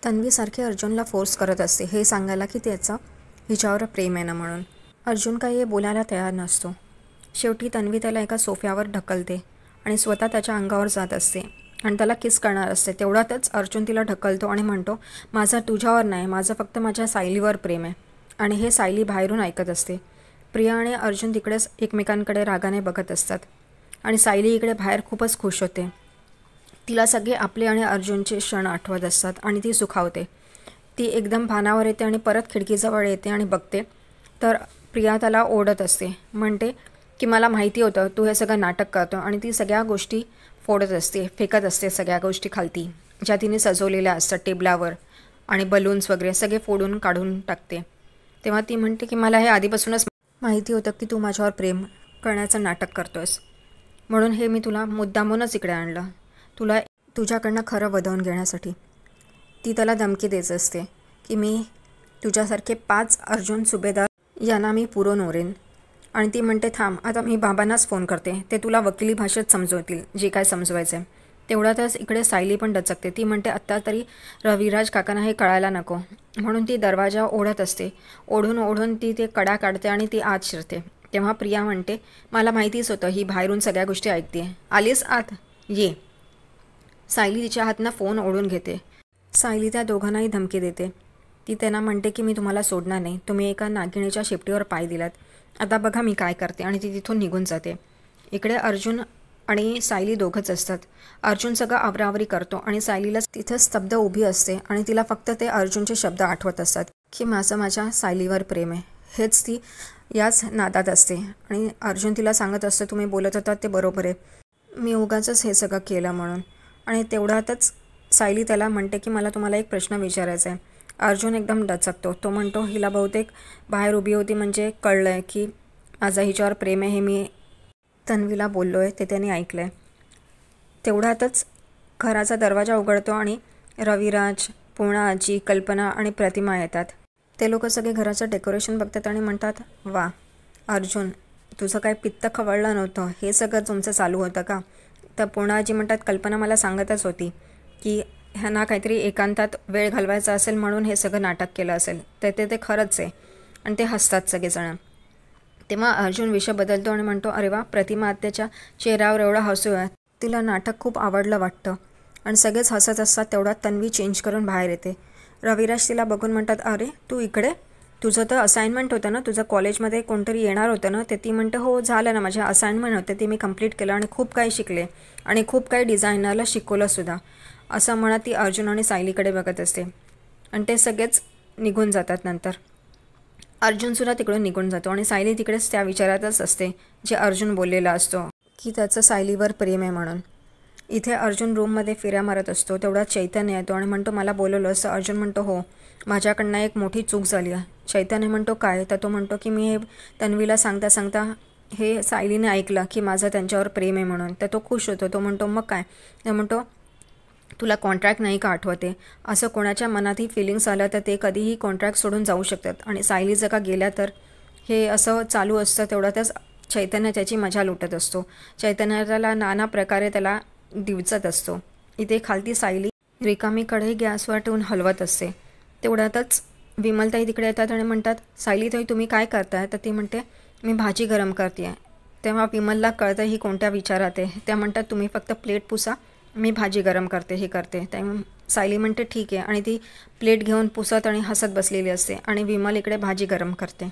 तन्वी सारखी अर्जुनला फोर्स करत असते हे सांगायला की त्याचं हिच्यावर प्रेम आहे ना म्हणून. अर्जुन काही हे बोलायला तयार नसतो. शेवटी तन्वी त्याला एका सोफ्यावर ढकलते आणि स्वतः त्याच्या अंगावर जात असते आणि त्याला किस करणार असते. तेवढ्यातच अर्जुन तिला ढकलतो आणि म्हणतो, माझं तुझ्यावर नाही, माझं फक्त माझ्या सायलीवर प्रेम आहे. आणि हे सायली बाहेरून ऐकत असते. प्रिया आणि अर्जुन तिकडेच एकमेकांकडे रागाने बघत असतात आणि सायली इकडे बाहेर खूपच खुश होते. तिला सगळे आपले आणि अर्जुनचे क्षण आठवत असतात आणि ती सुखावते. ती एकदम भानावर येते आणि परत खिडकीजवळ येते आणि बघते तर प्रिया त्याला ओरडत असते. म्हणते की मला माहिती होतं तू हे सगळं नाटक करतो आणि ती सगळ्या गोष्टी फोडत असते, फेकत असते सगळ्या गोष्टी खालती ज्या तिने सजवलेल्या असतात टेबलावर आणि बलून्स वगैरे सगळे फोडून काढून टाकते. तेव्हा ती म्हणते की मला हे आधीपासूनच माहिती होतं की तू माझ्यावर प्रेम करण्याचं नाटक करतोयस, म्हणून हे मी तुला मुद्दामूनच इकडे आणलं, तुला तुझ्याकडनं खरं वधवून घेण्यासाठी. ती त्याला धमकी देत असते की मी तुझ्यासारखे 5 अर्जुन सुभेदार यांना मी पुरवून उरेन. आणि ती म्हणते थांब, आता मी बाबांनाच फोन करते, ते तुला वकिली भाषेत समजवतील जे काय समजवायचं आहे. तेवढ्यातच इकडे सायली पण डचकते. ती म्हणते आत्ता तरी रविराज काकांना हे कळायला नको, म्हणून ती दरवाजा ओढत असते. ओढून ती ते कडा काढते आणि ती आत शिरते. तेव्हा प्रिया म्हणते मला माहितीच होतं ही बाहेरून सगळ्या गोष्टी ऐकते, आलीस आत ये. सायली तिच्या हातनं फोन ओढून घेते. सायली त्या दोघांनाही धमकी देते. ती त्यांना म्हणते की मी तुम्हाला सोडणार नाही, तुम्ही एका नागिणीच्या शेपटीवर पाय दिलात, आता बघा मी काय करते. आणि ती तिथून निघून जाते. इकडे अर्जुन आणि सायली दोघंच असतात. अर्जुन सगळं आवरावरी करतो आणि सायलीला तिथं स्तब्ध उभी असते आणि तिला फक्त ते अर्जुनचे शब्द आठवत असतात की माझ्या सायलीवर प्रेम आहे. हेच ती याच नादात असते आणि अर्जुन तिला सांगत असतं तुम्ही बोलत होतात ते बरोबर आहे, मी उगाचच हे सगळं केलं म्हणून. आणि तेवढ्यातच सायली त्याला म्हणते की मला तुम्हाला एक प्रश्न विचारायचा आहे. अर्जुन एकदम डचकतो. तो म्हणतो हिला बहुतेक बाहेर उभी होती म्हणजे कळलं आहे की माझं हिच्यावर प्रेम आहे, हे मी तन्वीला बोललो आहे ते त्याने ऐकलं आहे. तेवढ्यातच घराचा दरवाजा उघडतो आणि रविराज, पूर्णा आजी, कल्पना आणि प्रतिमा येतात. ते लोक सगळे घराचं डेकोरेशन बघतात आणि म्हणतात वा अर्जुन, तुझं काय पित्त खवळलं नव्हतं, हे सगळं तुमचं चालू होतं का. तर पूर्णा आजी म्हणतात कल्पना मला सांगतच होती की ह्यांना काहीतरी एकांतात वेळ घालवायचा असेल म्हणून हे सगळं नाटक केलं असेल. तर ते खरंच आहे. आणि ते हसतात सगळेजण. तेव्हा अर्जुन विषय बदलतो आणि म्हणतो अरे वा, प्रतिमा आत्याच्या चेहऱ्यावर एवढं हसू आहे, तिला नाटक खूप आवडलं वाटतं. आणि सगळेच हसत असतात. तेवढ्यात तन्वी चेंज करून बाहेर येते. रविराज तिला बघून म्हणतात अरे तू इकडे, तुझं तर असाइनमेंट होतं ना, तुझं कॉलेजमध्ये कोणतरी येणार होतं ना. ते ती म्हणते हो झालं ना, माझ्या असाइनमेंट होते ते मी कंप्लीट केलं आणि खूप काही शिकले आणि खूप काही डिझायनरला शिकवलंसुद्धा, असं म्हणत ती अर्जुन आणि सायलीकडे बघत असते. आणि ते सगळेच निघून जातात. नंतर अर्जुनसुद्धा तिकडून निघून जातो आणि सायली तिकडेच त्या विचारातच असते जे अर्जुन बोललेला असतो की त्याचं सायलीवर प्रेम आहे म्हणून. इथे अर्जुन रूममध्ये फिऱ्या मारत असतो. तेवढा चैतन्य येतो आणि म्हणतो मला बोलवलं असं. अर्जुन म्हणतो हो, माझ्याकडनं एक मोठी चूक झाली आहे. चैतन्य म्हणतो काय. तर तो म्हणतो की मी हे तन्वीला सांगता सांगता हे सायलीने ऐकलं की माझं त्यांच्यावर प्रेम आहे म्हणून. तर तो खुश होतो. तो म्हणतो मग काय. तर म्हणतो तुला कॉन्ट्रॅक्ट नाही का आठवते, असं कोणाच्या मनातही फिलिंग्स आलं तर ते कधीही कॉन्ट्रॅक्ट सोडून जाऊ शकतात. आणि सायली जर का गेल्या तर हे असं चालू असतं. तेवढ्यातच चैतन्य त्याची मजा लुटत असतो. चैतन्याला नाना प्रकारे त्याला डिवचत असतो. इथे खालती सायली रिकामी कढई गॅसवर ठेवून हलवत असते. तेवढ्यातच विमलताई तिकडे येतात आणि म्हणतात सायलीताई तुम्ही काय करताय. तर ती म्हणते मी भाजी गरम करते आहे. तेव्हा विमलला कळतं ही कोणत्या विचारात आहे. त्या म्हणतात तुम्ही फक्त प्लेट पुसा, मी भाजी गरम करते हे करते. तेव्हा सायली म्हणते ठीक आहे आणि ती प्लेट घेऊन पुसत आणि हसत बसलेली असते आणि विमल इकडे भाजी गरम करते.